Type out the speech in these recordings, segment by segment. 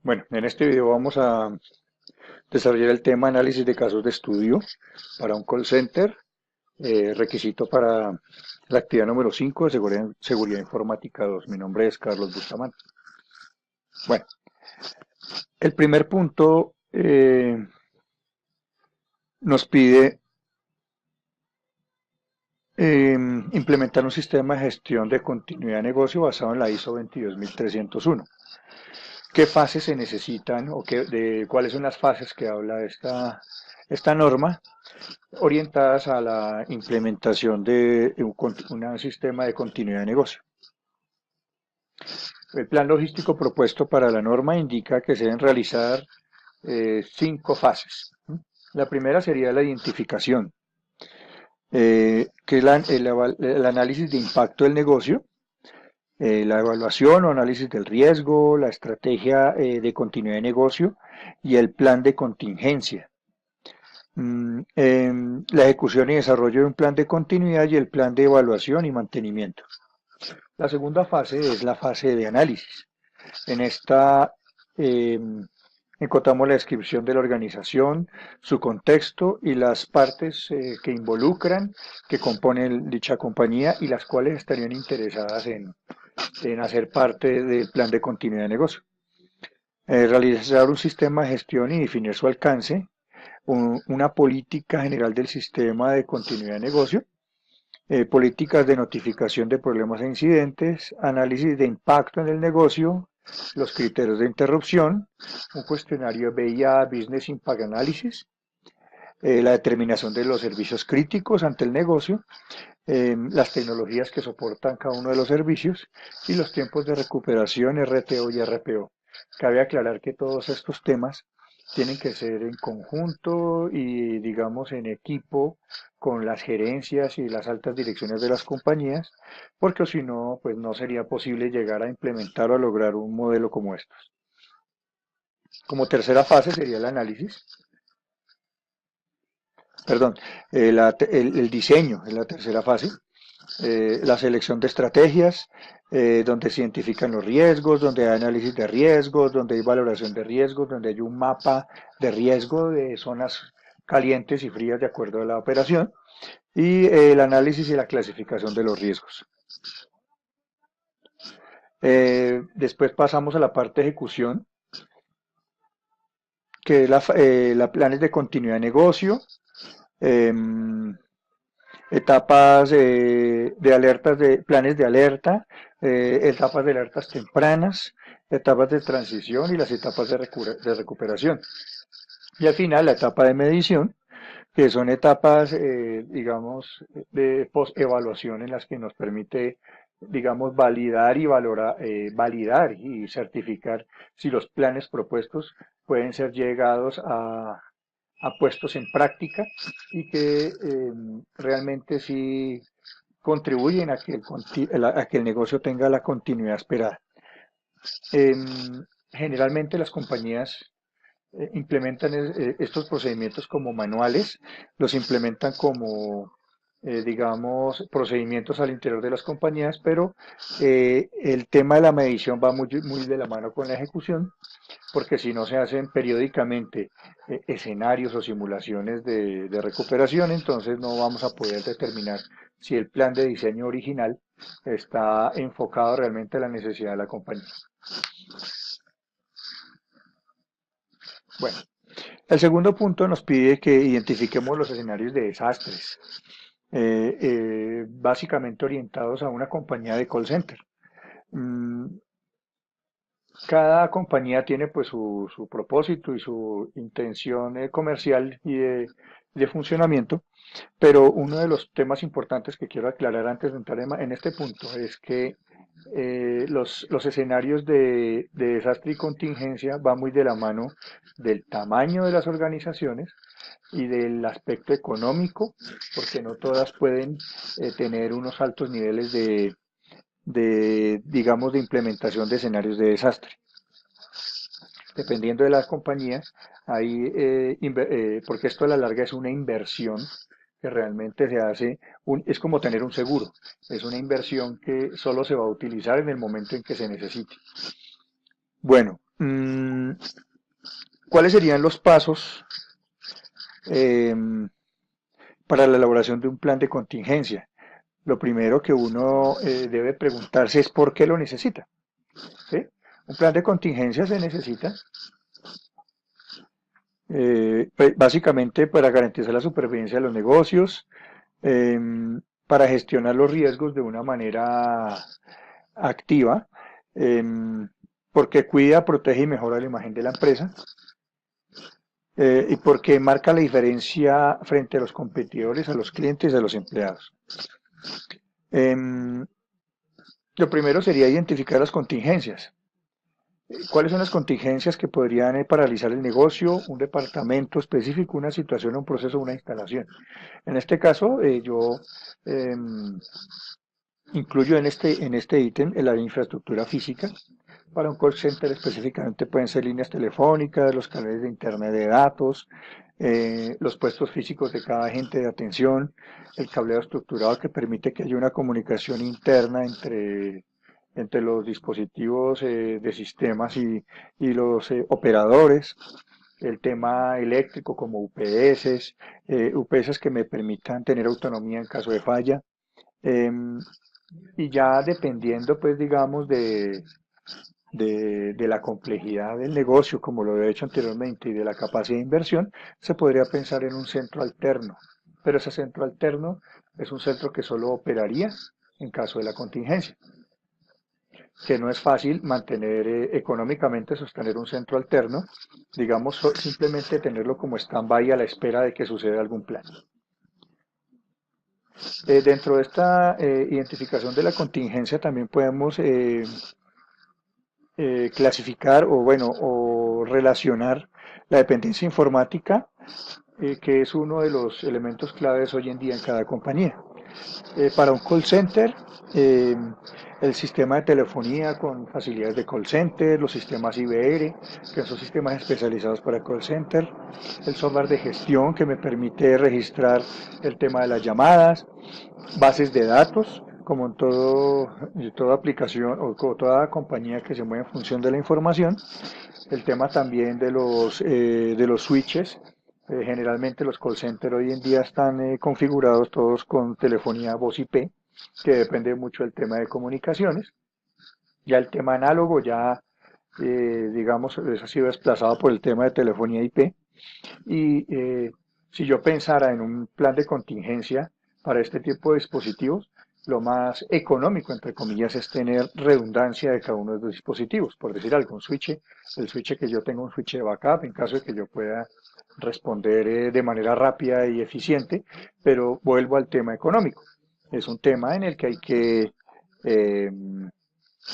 Bueno, en este video vamos a desarrollar el tema análisis de casos de estudio para un call center, requisito para la actividad número 5 de seguridad informática 2. Mi nombre es Carlos Bustamante. Bueno, el primer punto nos pide implementar un sistema de gestión de continuidad de negocio basado en la ISO 22301. ¿Qué fases se necesitan o cuáles son las fases que habla esta norma? Orientadas a la implementación de un sistema de continuidad de negocio. El plan logístico propuesto para la norma indica que se deben realizar 5 fases. La primera sería la identificación, que es el análisis de impacto del negocio, la evaluación o análisis del riesgo, la estrategia de continuidad de negocio y el plan de contingencia. La ejecución y desarrollo de un plan de continuidad y el plan de evaluación y mantenimiento. La segunda fase es la fase de análisis. En esta eh, encontramos la descripción de la organización, su contexto y las partes que involucran, que componen dicha compañía y las cuales estarían interesadas en hacer parte del plan de continuidad de negocio. Realizar un sistema de gestión y definir su alcance, una política general del sistema de continuidad de negocio, políticas de notificación de problemas e incidentes, análisis de impacto en el negocio, los criterios de interrupción, un cuestionario BIA, Business Impact Analysis, la determinación de los servicios críticos ante el negocio, las tecnologías que soportan cada uno de los servicios y los tiempos de recuperación RTO y RPO. Cabe aclarar que todos estos temas tienen que ser en conjunto y, digamos, en equipo con las gerencias y las altas direcciones de las compañías, porque si no, pues no sería posible llegar a implementar o a lograr un modelo como estos. Como tercera fase sería el análisis, perdón, el diseño es la tercera fase, la selección de estrategias, donde se identifican los riesgos, donde hay análisis de riesgos, donde hay valoración de riesgos, donde hay un mapa de riesgo de zonas calientes y frías de acuerdo a la operación, y el análisis y la clasificación de los riesgos. Después pasamos a la parte de ejecución, que es la planes de continuidad de negocio, eh, etapas de alertas, de planes de alerta, etapas de alertas tempranas, etapas de transición y las etapas de recuperación. Y al final la etapa de medición, que son etapas, digamos, de post-evaluación en las que nos permite, digamos, validar y certificar si los planes propuestos pueden ser llegados a puestos en práctica y que realmente sí contribuyen a que el negocio tenga la continuidad esperada. Generalmente las compañías implementan estos procedimientos como manuales, los implementan como, digamos, procedimientos al interior de las compañías, pero el tema de la medición va muy de la mano con la ejecución, porque si no se hacen periódicamente escenarios o simulaciones de recuperación, entonces no vamos a poder determinar si el plan de diseño original está enfocado realmente a la necesidad de la compañía. Bueno, el segundo punto nos pide que identifiquemos los escenarios de desastres, básicamente orientados a una compañía de call center. Mm, Cada compañía tiene pues su propósito y su intención comercial y de funcionamiento, pero uno de los temas importantes que quiero aclarar antes de entrar en este punto es que los escenarios de desastre y contingencia van muy de la mano del tamaño de las organizaciones y del aspecto económico, porque no todas pueden tener unos altos niveles digamos, de implementación de escenarios de desastre. Dependiendo de las compañías, porque esto a la larga es una inversión que realmente se hace, es como tener un seguro, es una inversión que solo se va a utilizar en el momento en que se necesite. Bueno, Mm, ¿Cuáles serían los pasos eh, para la elaboración de un plan de contingencia? Lo primero que uno debe preguntarse es por qué lo necesita. ¿Sí? Un plan de contingencia se necesita pues, básicamente para garantizar la supervivencia de los negocios, eh, para gestionar los riesgos de una manera activa, eh, porque cuida, protege y mejora la imagen de la empresa, y porque marca la diferencia frente a los competidores, a los clientes, a los empleados. Em, lo primero sería identificar las contingencias. ¿Cuáles son las contingencias que podrían paralizar el negocio, un departamento específico, una situación, un proceso, una instalación? En este caso, yo eh, incluyo en este ítem la infraestructura física. Para un call center específicamente pueden ser líneas telefónicas, los canales de internet de datos, los puestos físicos de cada agente de atención, el cableado estructurado que permite que haya una comunicación interna entre los dispositivos de sistemas y los operadores, el tema eléctrico como UPS, UPS que me permitan tener autonomía en caso de falla. Y ya dependiendo, pues digamos, de la complejidad del negocio, como lo he hecho anteriormente, y de la capacidad de inversión, se podría pensar en un centro alterno. Pero ese centro alterno es un centro que solo operaría en caso de la contingencia, que no es fácil mantener económicamente, sostener un centro alterno, digamos, simplemente tenerlo como stand-by a la espera de que suceda algún plan. Dentro de esta identificación de la contingencia también podemos clasificar o bueno o relacionar la dependencia informática, que es uno de los elementos claves hoy en día en cada compañía. Para un call center, eh, el sistema de telefonía con facilidades de call center, los sistemas IVR, que son sistemas especializados para call center, el software de gestión que me permite registrar el tema de las llamadas, bases de datos, como en toda aplicación o toda compañía que se mueve en función de la información. El tema también de los switches. Generalmente los call centers hoy en día están configurados todos con telefonía voz IP, que depende mucho del tema de comunicaciones. Ya el tema análogo ya, digamos, ha sido desplazado por el tema de telefonía IP. Y si yo pensara en un plan de contingencia para este tipo de dispositivos, lo más económico, entre comillas, es tener redundancia de cada uno de los dispositivos. Por decir algo, el switch que yo tengo, un switch de backup, en caso de que yo pueda responder de manera rápida y eficiente, pero vuelvo al tema económico. Es un tema en el que hay que eh,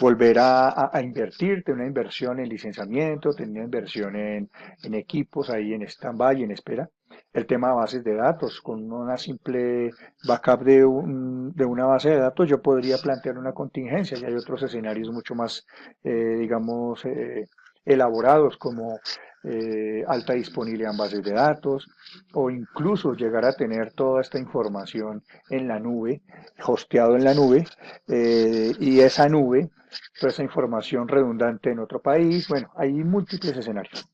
volver a invertir, tener una inversión en licenciamiento, tener una inversión en equipos ahí en stand-by, en espera. El tema de bases de datos, con una simple backup de una base de datos, yo podría plantear una contingencia y hay otros escenarios mucho más, digamos, elaborados como alta disponibilidad en bases de datos o incluso llegar a tener toda esta información en la nube, hosteado en la nube, y esa nube, toda esa información redundante en otro país. Bueno, hay múltiples escenarios.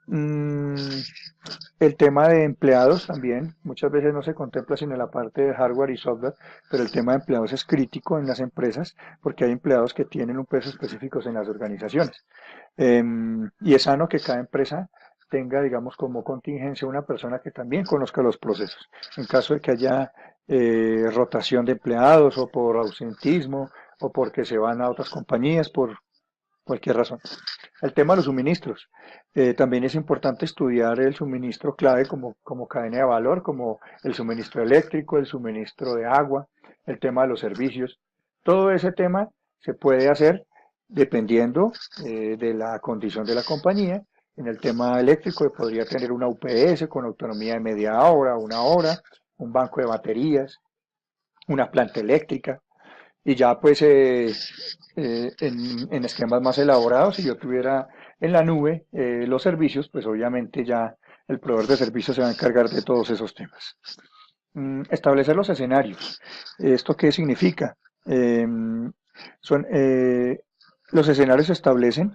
Mm, el tema de empleados también, muchas veces no se contempla sino en la parte de hardware y software, pero el tema de empleados es crítico en las empresas porque hay empleados que tienen un peso específico en las organizaciones. Y es sano que cada empresa tenga, digamos, como contingencia una persona que también conozca los procesos. En caso de que haya rotación de empleados o por ausentismo o porque se van a otras compañías por cualquier razón. El tema de los suministros. También es importante estudiar el suministro clave como cadena de valor, como el suministro eléctrico, el suministro de agua, el tema de los servicios. Todo ese tema se puede hacer dependiendo de la condición de la compañía. En el tema eléctrico podría tener una UPS con autonomía de media hora, una hora, un banco de baterías, una planta eléctrica. Y ya pues en esquemas más elaborados, si yo tuviera en la nube los servicios, pues obviamente ya el proveedor de servicios se va a encargar de todos esos temas. Establecer los escenarios. ¿Esto qué significa? Son, los escenarios se establecen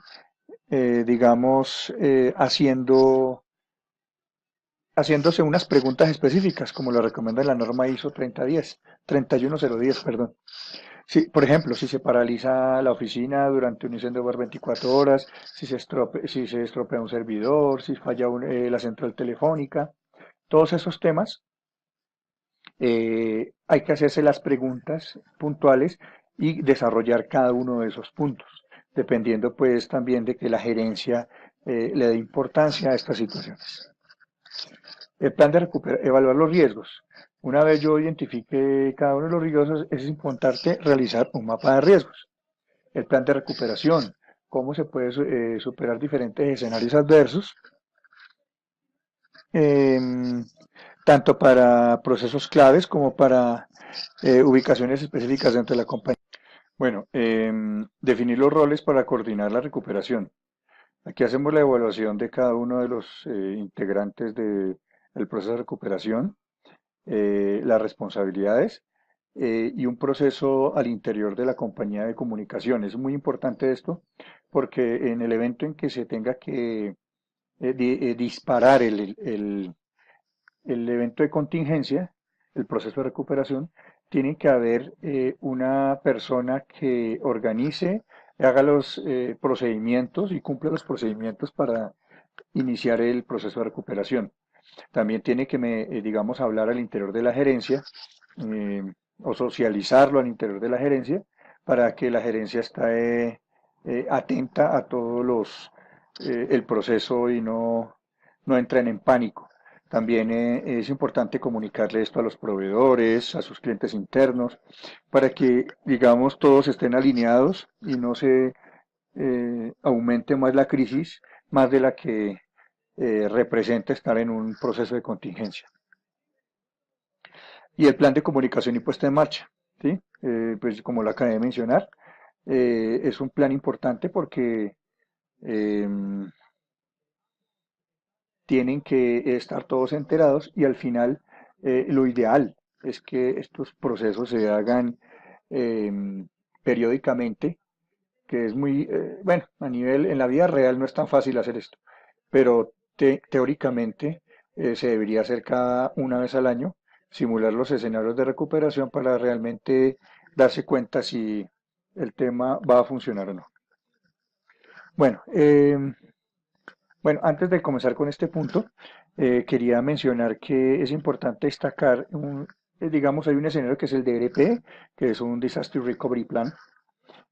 digamos, haciéndose unas preguntas específicas, como lo recomienda la norma ISO 3010, 31010, perdón. Sí, por ejemplo, si se paraliza la oficina durante un incendio por 24 horas, si se estropea un servidor, si falla la central telefónica, todos esos temas, hay que hacerse las preguntas puntuales y desarrollar cada uno de esos puntos, dependiendo pues también de que la gerencia le dé importancia a estas situaciones. El plan de evaluar los riesgos. Una vez yo identifique cada uno de los riesgos, es importante realizar un mapa de riesgos. El plan de recuperación, cómo se puede superar diferentes escenarios adversos, eh, tanto para procesos claves como para ubicaciones específicas dentro de la compañía. Bueno, definir los roles para coordinar la recuperación. Aquí hacemos la evaluación de cada uno de los integrantes del proceso de recuperación, las responsabilidades y un proceso al interior de la compañía de comunicación. Es muy importante esto porque en el evento en que se tenga que disparar el evento de contingencia, el proceso de recuperación, tiene que haber una persona que organice, haga los procedimientos y cumpla los procedimientos para iniciar el proceso de recuperación. También tiene que, digamos, hablar al interior de la gerencia eh, o socializarlo al interior de la gerencia para que la gerencia esté atenta a todos el proceso y no entren en pánico. También es importante comunicarle esto a los proveedores, a sus clientes internos, para que, digamos, todos estén alineados y no se aumente más la crisis, más de la que representa estar en un proceso de contingencia. Y el plan de comunicación y puesta en marcha, ¿sí? Pues como lo acabé de mencionar, es un plan importante porque eh, tienen que estar todos enterados y al final lo ideal es que estos procesos se hagan eh, periódicamente, que es muy, bueno, a nivel, en la vida real no es tan fácil hacer esto, pero teóricamente se debería hacer cada una vez al año, simular los escenarios de recuperación para realmente darse cuenta si el tema va a funcionar o no. Bueno, bueno, antes de comenzar con este punto, quería mencionar que es importante destacar, digamos, hay un escenario que es el DRP, que es un Disaster Recovery Plan,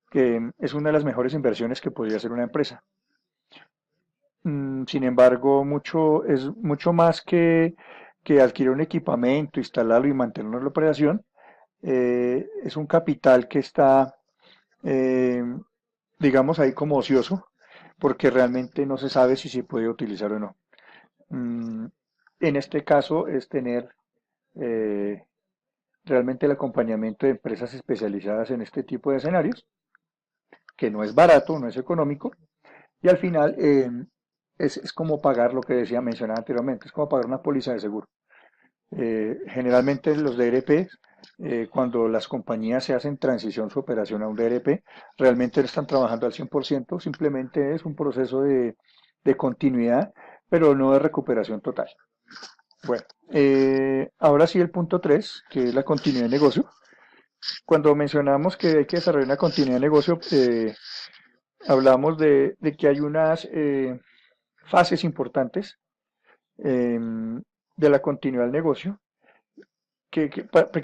que es una de las mejores inversiones que podría hacer una empresa. Sin embargo, es mucho más que adquirir un equipamiento, instalarlo y mantenerlo en la operación. Es un capital que está, eh, digamos, ahí como ocioso, porque realmente no se sabe si se puede utilizar o no. Mm, en este caso es tener eh, realmente el acompañamiento de empresas especializadas en este tipo de escenarios, que no es barato, no es económico, y al final es como pagar lo que decía, mencionaba anteriormente, es como pagar una póliza de seguro. Generalmente los DRP, cuando las compañías se hacen transición su operación a un DRP, realmente no están trabajando al 100%, simplemente es un proceso de continuidad, pero no de recuperación total. Bueno, ahora sí el punto 3, que es la continuidad de negocio. Cuando mencionamos que hay que desarrollar una continuidad de negocio, hablamos de que hay unas fases importantes eh, de la continuidad del negocio, que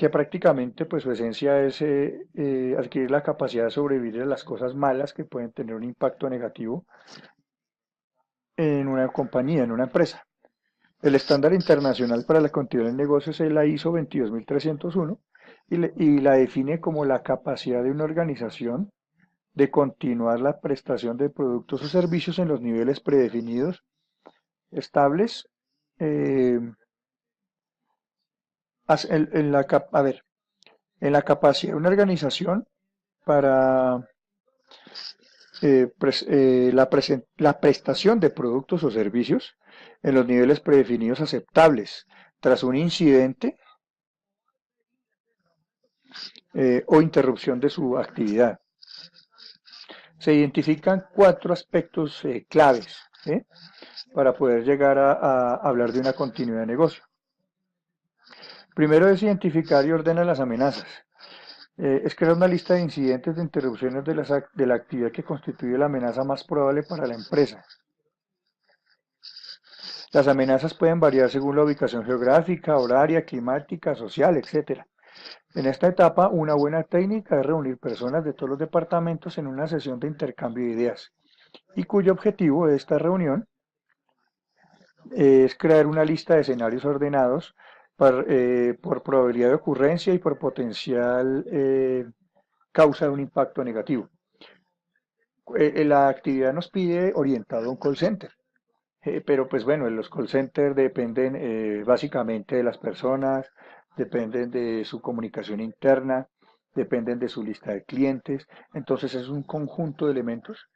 prácticamente pues su esencia es adquirir la capacidad de sobrevivir a las cosas malas que pueden tener un impacto negativo en una compañía, en una empresa. El estándar internacional para la continuidad del negocio es la ISO 22301 y la define como la capacidad de una organización de continuar la prestación de productos o servicios en los niveles predefinidos, estables, eh, a ver, en la capacidad de una organización para la prestación de productos o servicios en los niveles predefinidos aceptables tras un incidente o interrupción de su actividad. Se identifican cuatro aspectos claves, ¿sí?, para poder llegar a hablar de una continuidad de negocio. Primero es identificar y ordenar las amenazas. Es crear una lista de incidentes de interrupciones de la actividad que constituye la amenaza más probable para la empresa. Las amenazas pueden variar según la ubicación geográfica, horaria, climática, social, etc. En esta etapa, una buena técnica es reunir personas de todos los departamentos en una sesión de intercambio de ideas, y cuyo objetivo de esta reunión es crear una lista de escenarios ordenados por probabilidad de ocurrencia y por potencial causa de un impacto negativo. La actividad nos pide orientado a un call center. Pero pues bueno, los call centers dependen básicamente de las personas, dependen de su comunicación interna, dependen de su lista de clientes. Entonces es un conjunto de elementos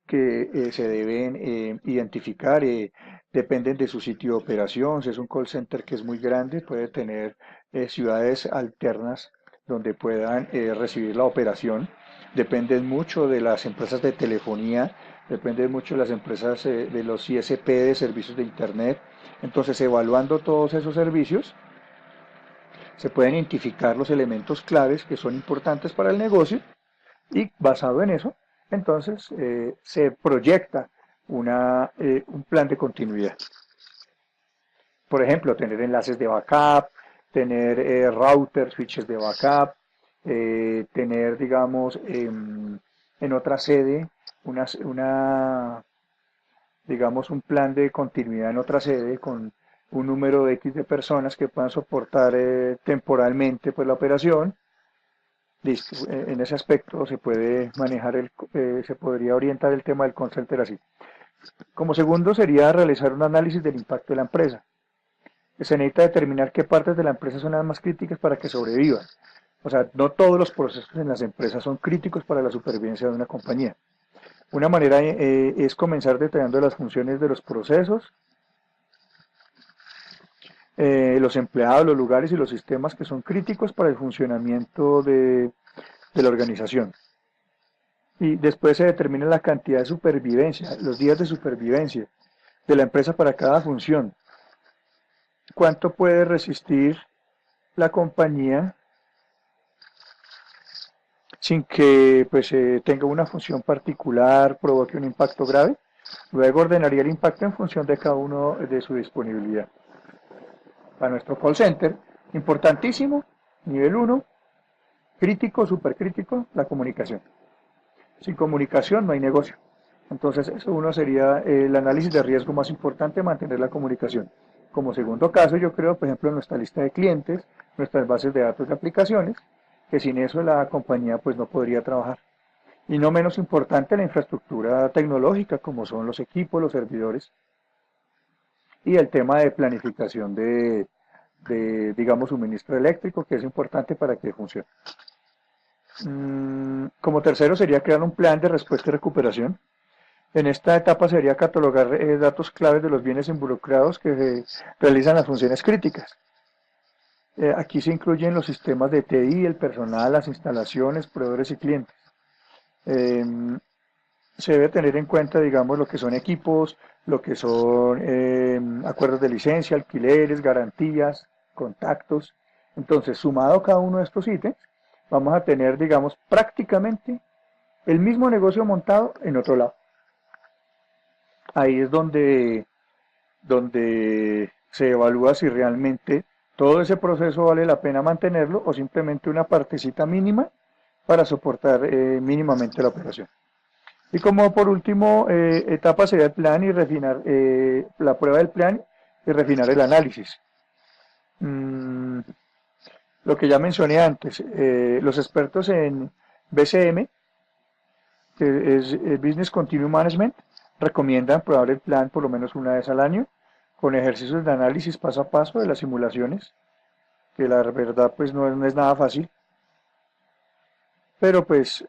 que se deben identificar, dependen de su sitio de operación. Si es un call center que es muy grande, puede tener ciudades alternas donde puedan recibir la operación. Dependen mucho de las empresas de telefonía, depende mucho de las empresas de los ISP de servicios de Internet. Entonces, evaluando todos esos servicios, se pueden identificar los elementos claves que son importantes para el negocio, y basado en eso, entonces se proyecta un plan de continuidad. Por ejemplo, tener enlaces de backup, tener routers, switches de backup, tener, digamos, en otra sede digamos, un plan de continuidad en otra sede con un número de X de personas que puedan soportar temporalmente pues la operación. Listo. En ese aspecto se puede manejar se podría orientar el tema del call center así. Como segundo sería realizar un análisis del impacto de la empresa. Se necesita determinar qué partes de la empresa son las más críticas para que sobrevivan. O sea, no todos los procesos en las empresas son críticos para la supervivencia de una compañía. Una manera es comenzar detallando las funciones de los procesos, los empleados, los lugares y los sistemas que son críticos para el funcionamiento de la organización. Y después se determina la cantidad de supervivencia, los días de supervivencia de la empresa para cada función. ¿Cuánto puede resistir la compañía sin que pues, tenga una función particular, provoque un impacto grave? Luego ordenaría el impacto en función de cada uno de su disponibilidad. Para nuestro call center, importantísimo, nivel 1, crítico, supercrítico, la comunicación. Sin comunicación no hay negocio. Entonces, eso uno sería el análisis de riesgo más importante, mantener la comunicación. Como segundo caso, yo creo, por ejemplo, nuestra lista de clientes, nuestras bases de datos de aplicaciones, que sin eso la compañía pues no podría trabajar. Y no menos importante, la infraestructura tecnológica, como son los equipos, los servidores, y el tema de planificación digamos, suministro eléctrico, que es importante para que funcione. Como tercero sería crear un plan de respuesta y recuperación. En esta etapa sería catalogar datos claves de los bienes involucrados que realizan las funciones críticas. Aquí se incluyen los sistemas de TI, el personal, las instalaciones, proveedores y clientes. Se debe tener en cuenta, digamos, lo que son equipos, lo que son acuerdos de licencia, alquileres, garantías, contactos. Entonces, sumado cada uno de estos ítems, vamos a tener, digamos, prácticamente el mismo negocio montado en otro lado. Ahí es donde se evalúa si realmente todo ese proceso vale la pena mantenerlo o simplemente una partecita mínima para soportar mínimamente la operación. Y como por último etapa sería el plan y refinar la prueba del plan y refinar el análisis. Lo que ya mencioné antes, los expertos en BCM, que es Business Continuum Management, recomiendan probar el plan por lo menos una vez al año, con ejercicios de análisis paso a paso de las simulaciones, que la verdad pues no es nada fácil, pero pues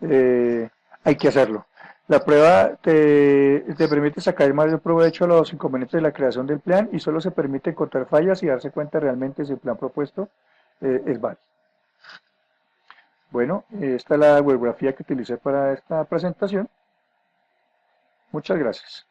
hay que hacerlo. La prueba te permite sacar el mayor provecho a los inconvenientes de la creación del plan, y solo se permite encontrar fallas y darse cuenta realmente si el plan propuesto es válido. Bueno, esta es la bibliografía que utilicé para esta presentación. Muchas gracias.